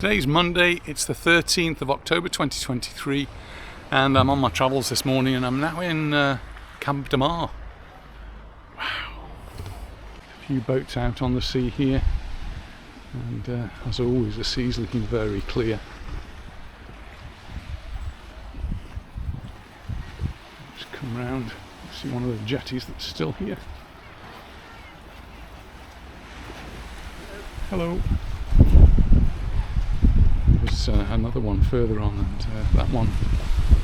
Today's Monday, it's the 13th of October 2023, and I'm on my travels this morning and I'm now in Cap Andritxol. Wow. A few boats out on the sea here, and as always the sea's looking very clear. Just come round, see one of the jetties that's still here. Hello. There's another one further on, and that one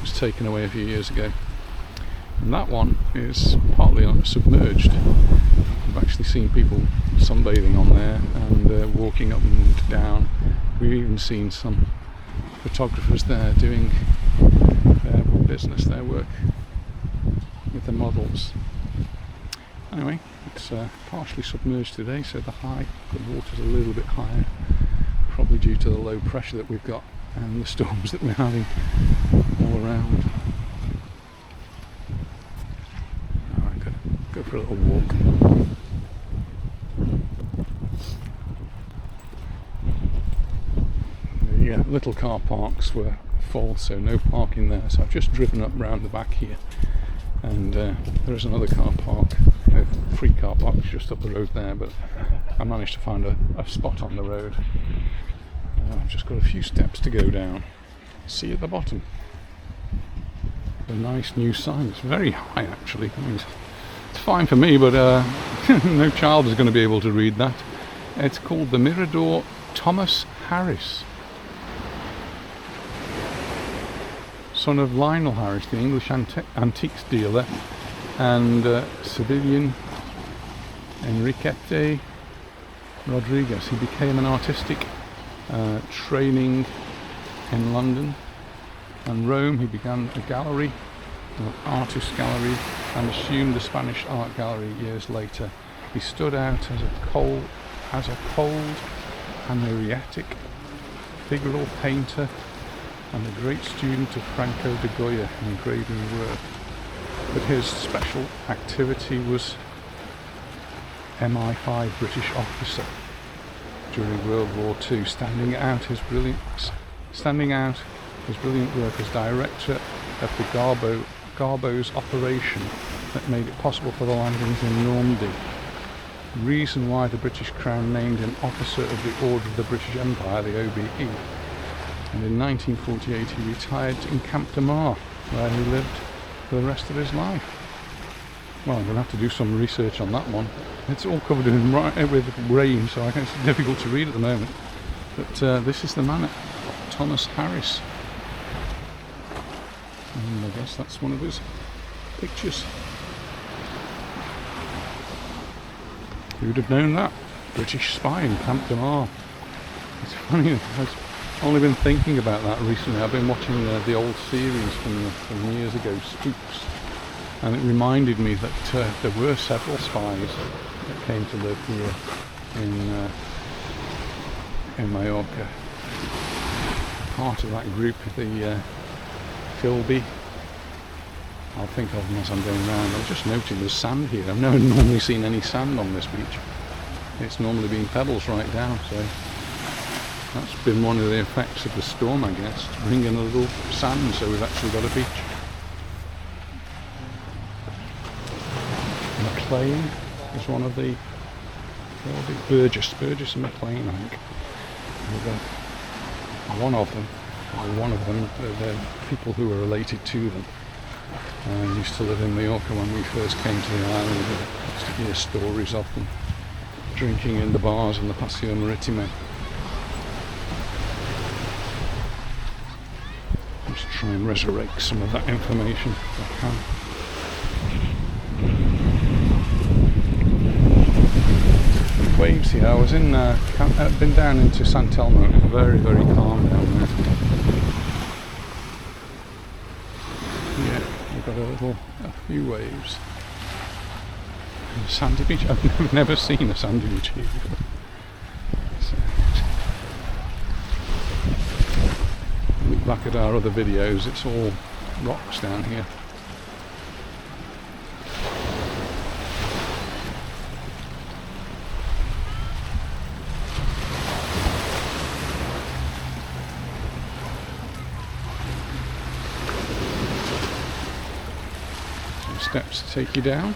was taken away a few years ago, and that one is partly submerged. I've actually seen people sunbathing on there and walking up and down. We've even seen some photographers there doing their business, their work with the models. Anyway, it's partially submerged today, so the water's a little bit higher, probably due to the low pressure that we've got and the storms that we're having all around. Oh, I'm gonna go for a little walk. The little car parks were full, so no parking there, so I've just driven up round the back here, and there is another car park, free car park just up the road there, but I managed to find a spot on the road. I've just got a few steps to go down. See at the bottom a nice new sign. It's very high actually. I mean, it's fine for me, but no child is going to be able to read that. It's called the Mirador Tomas Harris, son of Lionel Harris, the English antiques dealer, and Sevillian Enriquete Rodriguez. He became an artistic training in London and Rome. He began a gallery, an artist gallery, and assumed the Spanish art gallery years later. He stood out as a cold and erratic figural painter and a great student of Franco de Goya in engraving work. But his special activity was MI5 British officer during World War II, standing out his brilliant work as director of the Garbo's operation that made it possible for the landings in Normandy. Reason why the British Crown named him Officer of the Order of the British Empire, the OBE. And in 1948 he retired in Cap Andritxol, where he lived for the rest of his life. Well, I'm going to have to do some research on that one. It's all covered in with rain, so I guess it's difficult to read at the moment. But this is the man, Tomas Harris. And I guess that's one of his pictures. Who'd have known that? British spy in Cap Andritxol. It's funny, I've only been thinking about that recently. I've been watching the old series from years ago, Spooks. And it reminded me that there were several spies that came to live here in Mallorca. Part of that group, the Philby. I'll think of them as I'm going round. I'm just noting there's sand here. I've never normally seen any sand on this beach. It's normally been pebbles right down, so that's been one of the effects of the storm, I guess, to bring in a little sand, so we've actually got a beach. McLean is one of the Burgess and McLean, I think. One of them, the people who were related to them, used to live in Mallorca when we first came to the island. We used to hear stories of them drinking in the bars in the Paseo Maritime. Just try and resurrect some of that information if I can. Waves here. I was been down into San Telmo. It's very, very calm down there. Yeah, we've got a few waves. And a sandy beach. I've never seen a sandy beach here before. Look back at our other videos. It's all rocks down here. steps to take you down.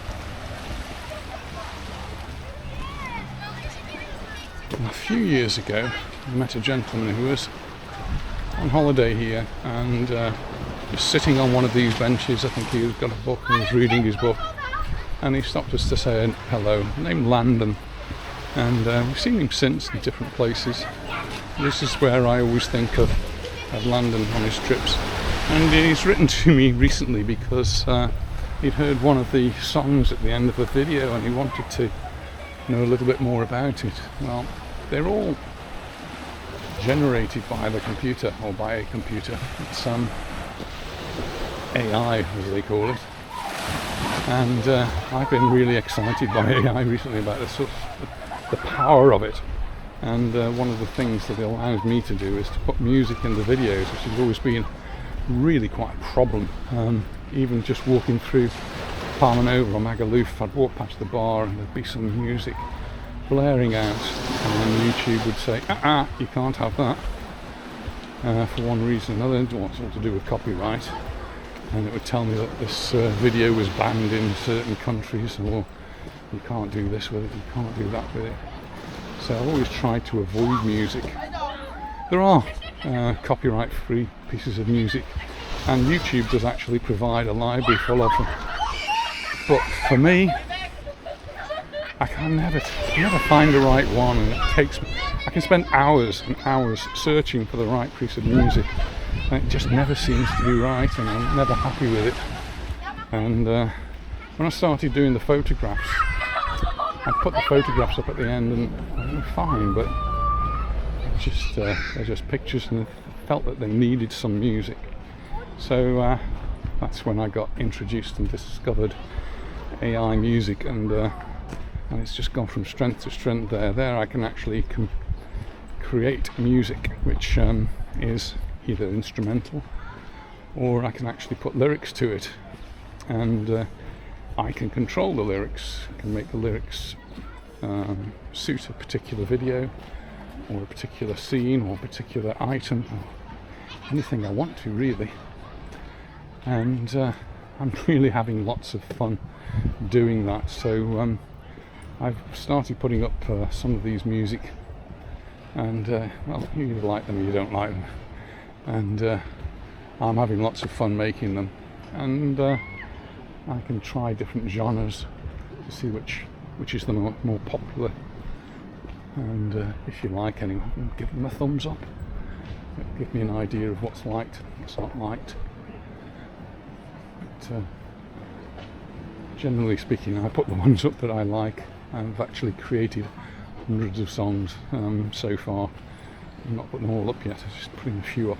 A few years ago, I met a gentleman who was on holiday here and was sitting on one of these benches. I think he had got a book and was reading his book, and he stopped us to say hello. Named Landon, and we've seen him since in different places. This is where I always think of Landon on his trips, and he's written to me recently because he'd heard one of the songs at the end of the video and he wanted to know a little bit more about it. Well, they're all generated by the computer, or by a computer. It's AI, as they call it. And I've been really excited by AI recently about the power of it. And one of the things that it allows me to do is to put music in the videos, which has always been really quite a problem. Even just walking through Palma or Magaluf, I'd walk past the bar and there'd be some music blaring out, and then YouTube would say, you can't have that, for one reason or another. It was all to do with copyright, and it would tell me that this video was banned in certain countries, or you can't do this with it, you can't do that with it. So I've always tried to avoid music. There are copyright free pieces of music, and YouTube does actually provide a library full of them, but for me, I can never find the right one, and I can spend hours and hours searching for the right piece of music, and it just never seems to be right, and I'm never happy with it. And when I started doing the photographs, I put the photographs up at the end, and they're fine, but they're just pictures, and I felt that they needed some music. So that's when I got introduced and discovered AI music, and it's just gone from strength to strength there. There I can actually create music which is either instrumental, or I can actually put lyrics to it, and I can control the lyrics. I can make the lyrics suit a particular video, or a particular scene, or a particular item, or anything I want to, really. And I'm really having lots of fun doing that. So I've started putting up some of these music, and well, you either like them or you don't like them, and I'm having lots of fun making them, and I can try different genres to see which is the more popular, and if you like anyone, give them a thumbs up. It'll give me an idea of what's liked, what's not liked. But generally speaking, I put the ones up that I like. I've actually created hundreds of songs so far. I'm not putting them all up yet, I'm just putting a few up.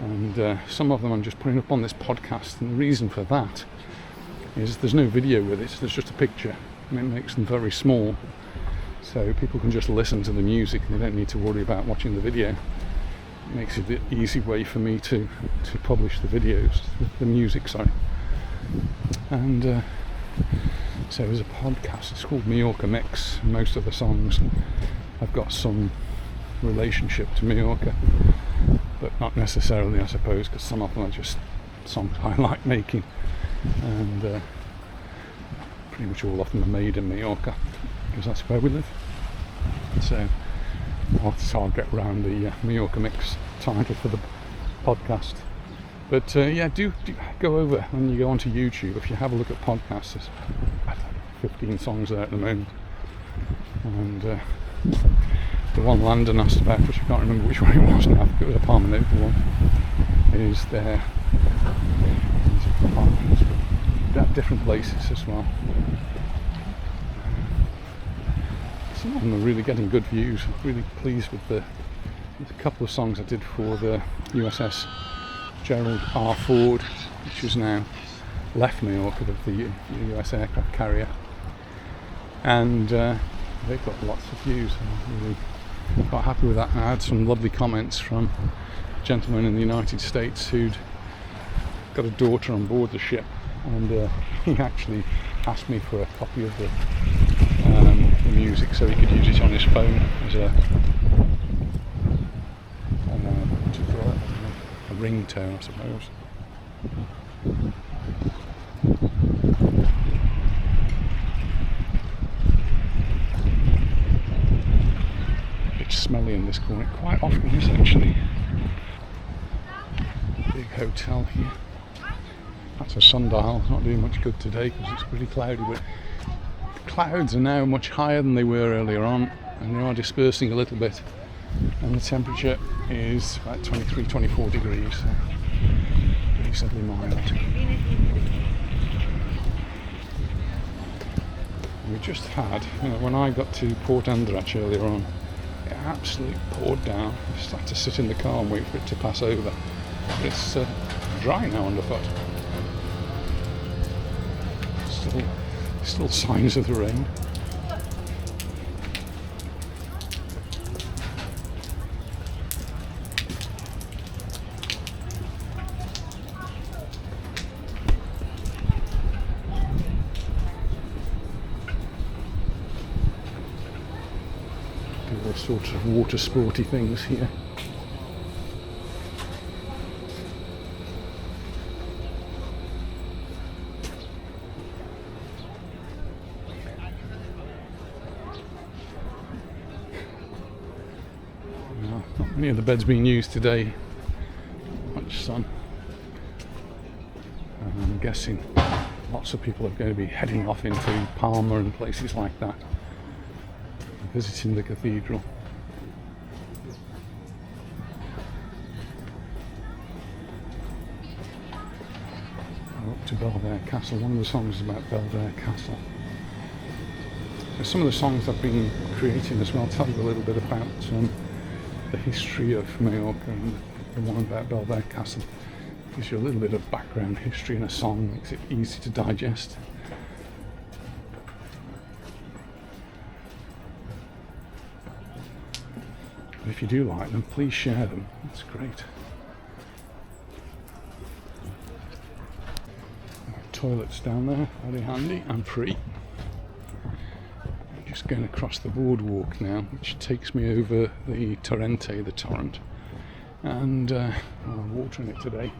And some of them I'm just putting up on this podcast, and the reason for that is there's no video with it, there's just a picture, and it makes them very small. So people can just listen to the music, and they don't need to worry about watching the video. It makes it an easy way for me to publish the videos, the music, sorry. And so as a podcast, it's called Majorca Mix. Most of the songs have got some relationship to Majorca, but not necessarily, I suppose, because some of them are just songs I like making, and pretty much all of them are made in Majorca, because that's where we live. So I'll get around the Majorca Mix title for the podcast. But yeah, do go over when you go onto YouTube. If you have a look at podcasts, there's 15 songs there at the moment, and the one Landon asked about, which I can't remember which one it was now, it was a Palma one, is there. At different places as well. Some of them are really getting good views. I'm really pleased with a couple of songs I did for the USS Gerald R. Ford, which is now left Mallorca, the US aircraft carrier, and they've got lots of views. I'm really quite happy with that. And I had some lovely comments from a gentleman in the United States who'd got a daughter on board the ship, and he actually asked me for a copy of the music so he could use it on his phone as a ringtone, I suppose. this corner quite often, essentially. Big hotel here. That's a sundial. It's not doing much good today because it's pretty cloudy, but the clouds are now much higher than they were earlier on, and they are dispersing a little bit, and the temperature is about 23-24 degrees, so reasonably mild. We just had, when I got to Port Andratx earlier on, it absolutely poured down. I just had to sit in the car and wait for it to pass over. It's dry now underfoot. Still signs of the rain. Do all sorts of water sporty things here. Not many of the beds being used today. Much sun. And I'm guessing lots of people are going to be heading off into Palma and places like that, visiting the cathedral. Up to Baleares Castle. One of the songs is about Baleares Castle. Some of the songs I've been creating as well tell you a little bit about the history of Mallorca, and the one about Baleares Castle gives you a little bit of background history in a song, makes it easy to digest. But if you do like them, please share them. That's great. Toilets down there, very handy and free. Just going across the boardwalk now, which takes me over the Torrente, the torrent, and I'm watering it today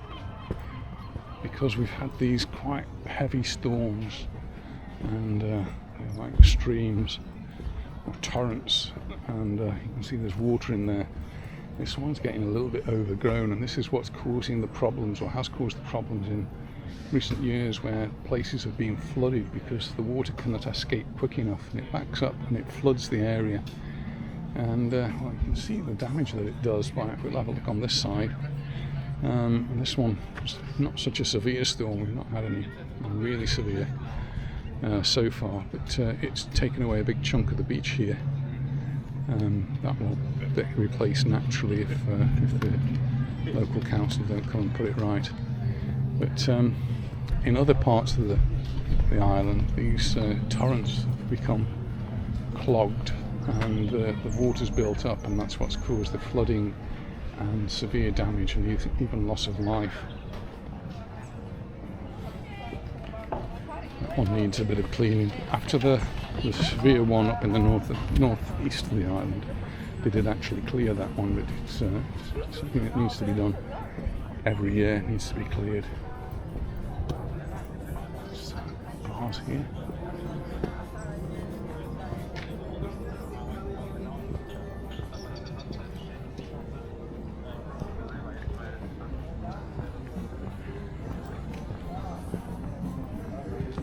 because we've had these quite heavy storms and like streams or torrents, and you can see there's water in there. This one's getting a little bit overgrown, and this is what's causing the problems, or has caused the problems in recent years, where places have been flooded because the water cannot escape quick enough, and it backs up and it floods the area. And well, you can see the damage that it does by, if we'll have a look on this side. And this one was not such a severe storm, we've not had any really severe so far, but it's taken away a big chunk of the beach here. That will be replaced naturally if the local council don't come and put it right. But in other parts of the island, these torrents have become clogged, and the water's built up, and that's what's caused the flooding and severe damage and even loss of life. That one needs a bit of cleaning. After the severe one up in the northeast of the island, they did actually clear that one, but it's something that needs to be done every year. It needs to be cleared. Bars here.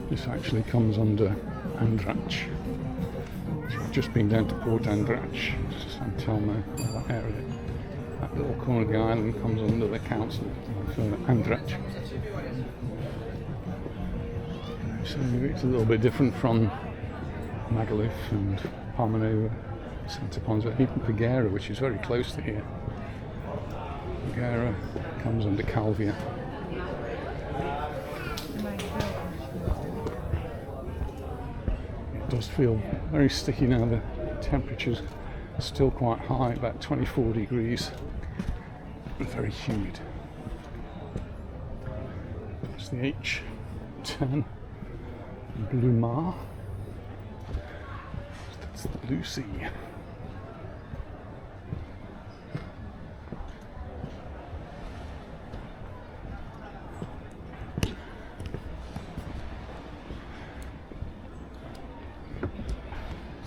This actually comes under Andratx. So I've just been down to Port Andratx, San Telmo, that area. That little corner of the island comes under the council of Andratx. So it's a little bit different from Magaluf and Palma, Santa Ponza, even Peguera, which is very close to here. Peguera comes under Calvia. It does feel very sticky now. The temperature's still quite high, about 24 degrees, and very humid. That's the H10 Blue Mar. That's the Blue Sea.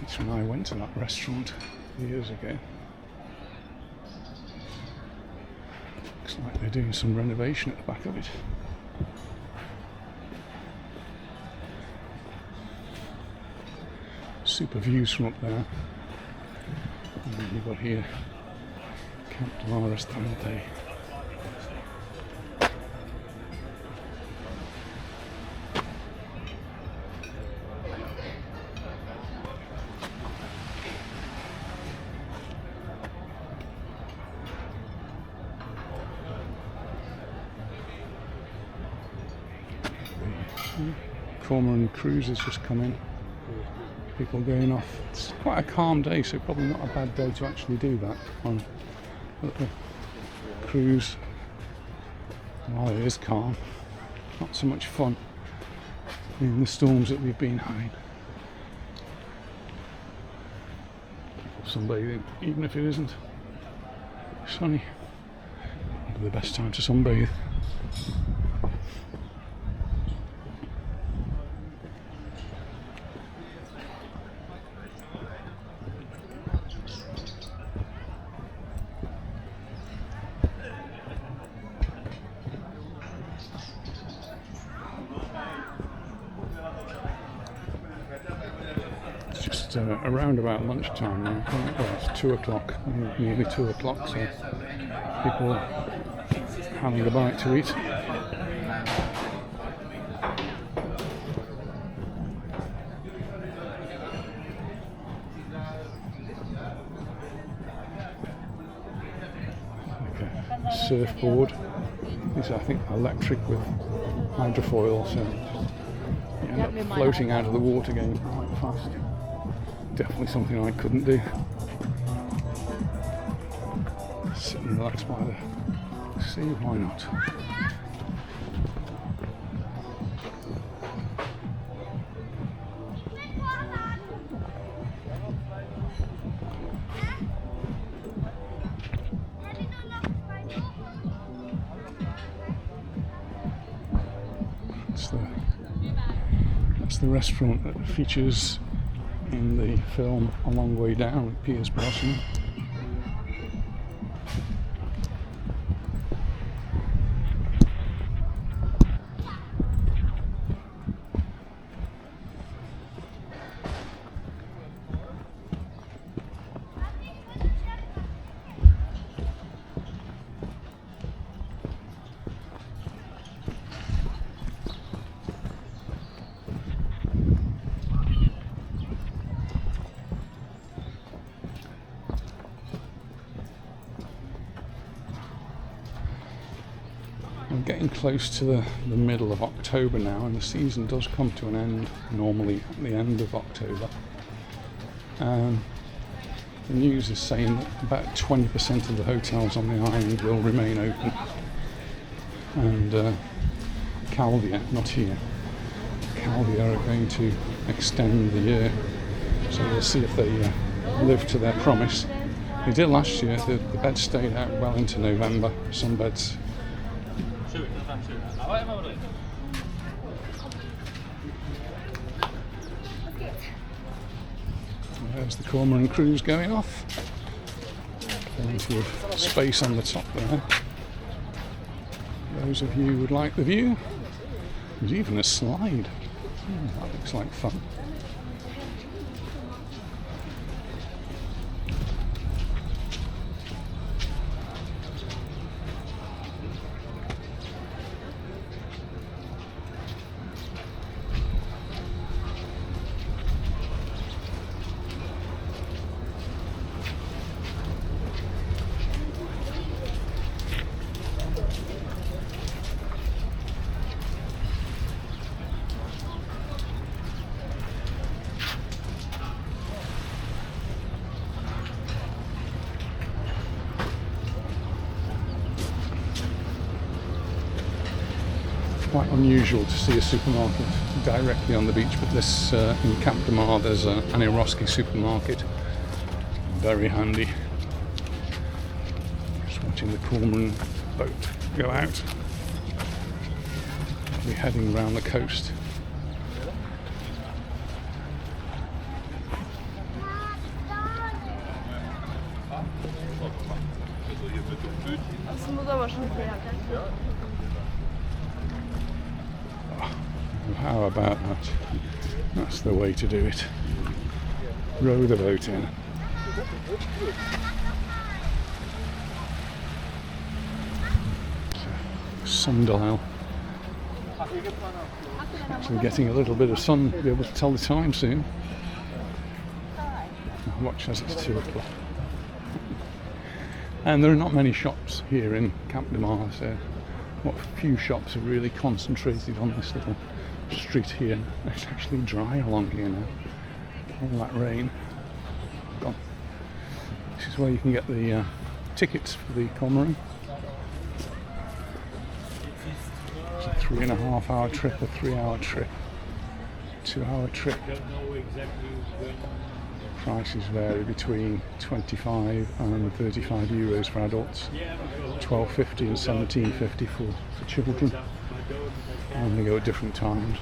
That's when I went to that restaurant years ago. Looks like they're doing some renovation at the back of it. Super views from up there. And then you've got here Camp Restaurante. Cormorant cruise has just come in. People going off. It's quite a calm day, so probably not a bad day to actually do that on a cruise. While it is calm, not so much fun in the storms that we've been having. People sunbathing, even if it isn't sunny. It'll be the best time to sunbathe. Around about lunchtime now. Well, it's 2 o'clock, nearly 2 o'clock, so people are having a bite to eat. Okay. Surfboard. These are, I think, electric with hydrofoil, so you end up floating out of the water getting quite fast. Definitely something I couldn't do. Sit and relax by the sea, why not? That's the restaurant that features in the film A Long Way Down with Pierce Brosnan. We're getting close to the middle of October now, and the season does come to an end normally at the end of October. The news is saying that about 20% of the hotels on the island will remain open, and Calvia, not here, Calvia are going to extend the year, so we'll see if they live to their promise. They did last year. The beds stayed out well into November, some beds. There's the Cormorant cruise going off. Plenty of space on the top there. Those of you who would like the view. There's even a slide. That looks like fun. Quite unusual to see a supermarket directly on the beach, but this in Cap de Mar there's an Eroski supermarket. Very handy. Just watching the Cormorant boat go out. We're heading round the coast. How about that? That's the way to do it. Row the boat in. Sundial. Actually getting a little bit of sun, be able to tell the time soon. Watch as it's 2 o'clock. And there are not many shops here in Cap de Mar, so what few shops are really concentrated on this little street here. It's actually dry along here now. All that rain gone. This is where you can get the tickets for the cormorant. It's a 3.5 hour trip, a 3 hour trip, 2 hour trip. Prices vary between 25 and 35 euros for adults, 12.50 and 17.50 for children, and they go at different times.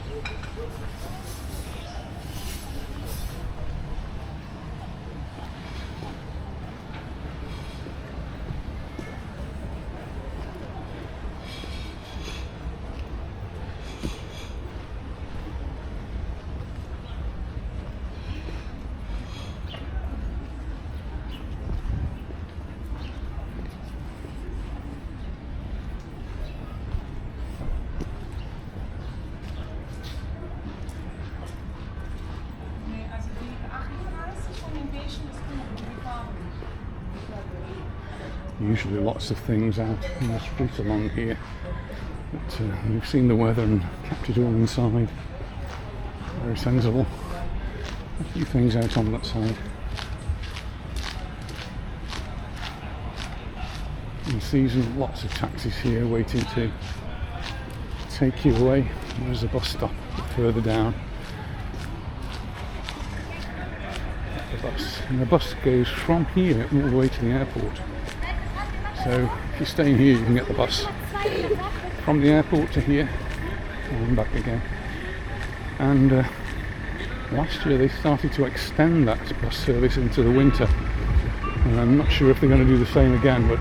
Usually lots of things out in the street along here, but we've seen the weather and kept it all inside. Very sensible. A few things out on that side. In season, lots of taxis here waiting to take you away. There's a bus stop a bit further down. And the bus goes from here all the way to the airport. So if you're staying here, you can get the bus from the airport to here and back again. And last year they started to extend that bus service into the winter. And I'm not sure if they're going to do the same again, but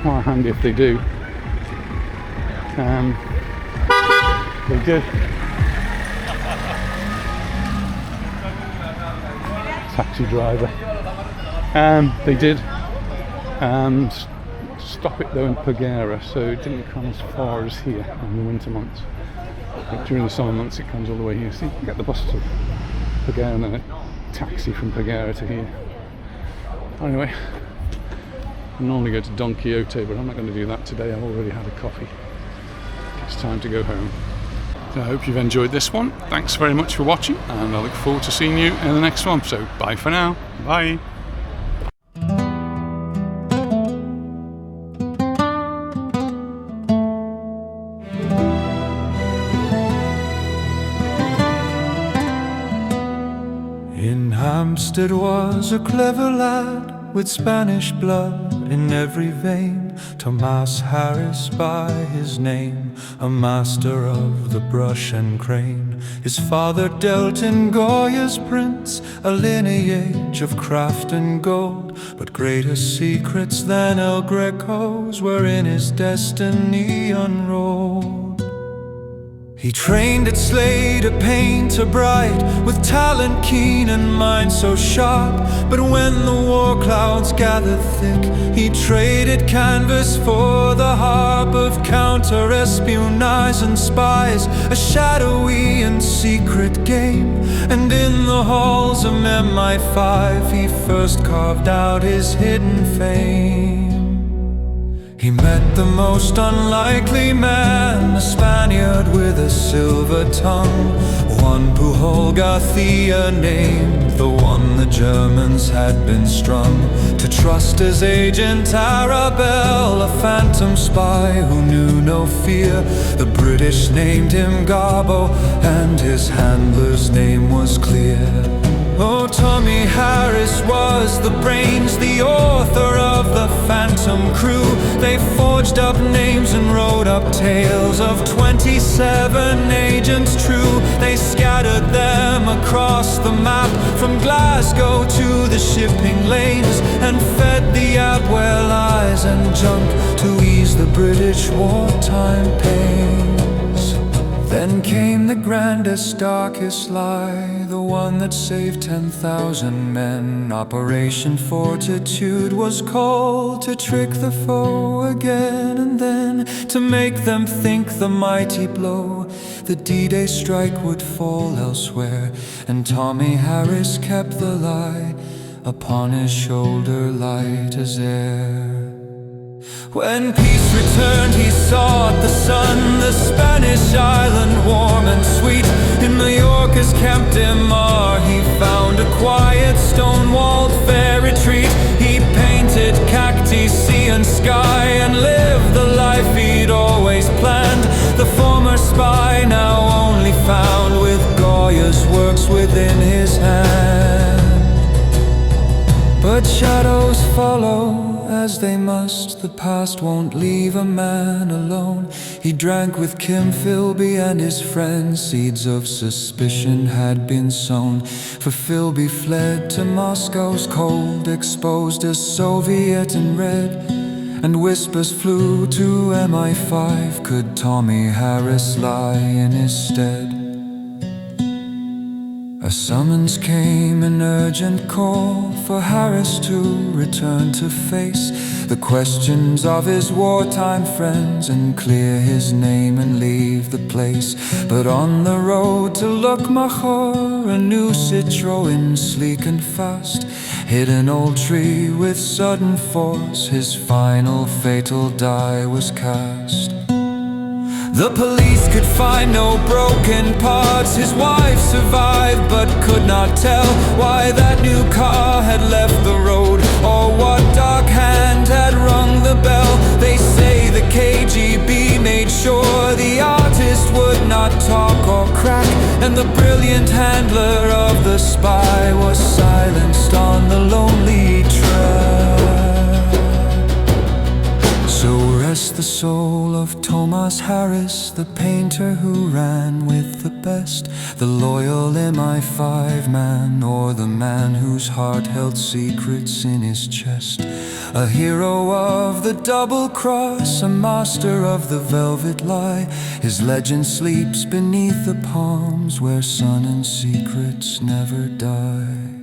quite handy if they do. They did. Taxi driver. They did stop it though in Pagera, so it didn't come as far as here in the winter months. But during the summer months it comes all the way here. So you can get the bus to Pagera and then a taxi from Pagera to here. Anyway, I normally go to Don Quixote, but I'm not going to do that today. I've already had a coffee. It's time to go home. So I hope you've enjoyed this one. Thanks very much for watching, and I look forward to seeing you in the next one. So bye for now. Bye. In Hampstead was a clever lad with Spanish blood in every vein. Tomas Harris by his name, a master of the brush and crane. His father dealt in Goya's prints, a lineage of craft and gold. But greater secrets than El Greco's were in his destiny unrolled. He trained at Slade, a painter bright, with talent keen and mind so sharp. But when the war clouds gathered thick, he traded canvas for the harp of counter-espionage and spies, a shadowy and secret game. And in the halls of MI5 he first carved out his hidden fame. He met the most unlikely man, a Spaniard with a silver tongue, one Pujol Garcia named, the one the Germans had been strung to trust as Agent Arabelle, a phantom spy who knew no fear. The British named him Garbo, and his handler's name was clear. Oh, Tommy Harris was the brains, the author of the Phantom Crew. They forged up names and wrote up tales of 27 agents true. They scattered them across the map, from Glasgow to the shipping lanes, and fed the Adwell eyes and junk to ease the British wartime pains. Then came the grandest, darkest lie, the one that saved 10,000 men. Operation Fortitude was called to trick the foe again and then, to make them think the mighty blow, the D-Day strike, would fall elsewhere. And Tommy Harris kept the lie upon his shoulder, light as air. When peace returned, he sought the sun, the Spanish island warm and sweet. In Mallorca's Camp de Mar, he found a quiet, stone-walled fair retreat. He painted cacti, sea and sky, and lived the life he'd always planned. The former spy, now only found, with Goya's works within his hand. But shadows follow, as they must. The past won't leave a man alone. He drank with Kim Philby and his friends. Seeds of suspicion had been sown, for Philby fled to Moscow's cold, exposed as Soviet in red. And whispers flew to MI5, could Tommy Harris lie in his stead? A summons came, an urgent call for Harris to return to face the questions of his wartime friends, and clear his name and leave the place. But on the road to Majorca, a new Citroën, sleek and fast, hit an old tree with sudden force. His final fatal die was cast. The police could find no broken parts. His wife survived but could not tell why that new car had left the road, or what dark hand had rung the bell. They say the KGB made sure the artist would not talk or crack, and the brilliant handler of the spy was silenced on the lonely track. So rest the soul of Tomas Harris, the painter who ran with the best, the loyal MI5 man, or the man whose heart held secrets in his chest. A hero of the double cross, a master of the velvet lie. His legend sleeps beneath the palms, where sun and secrets never die.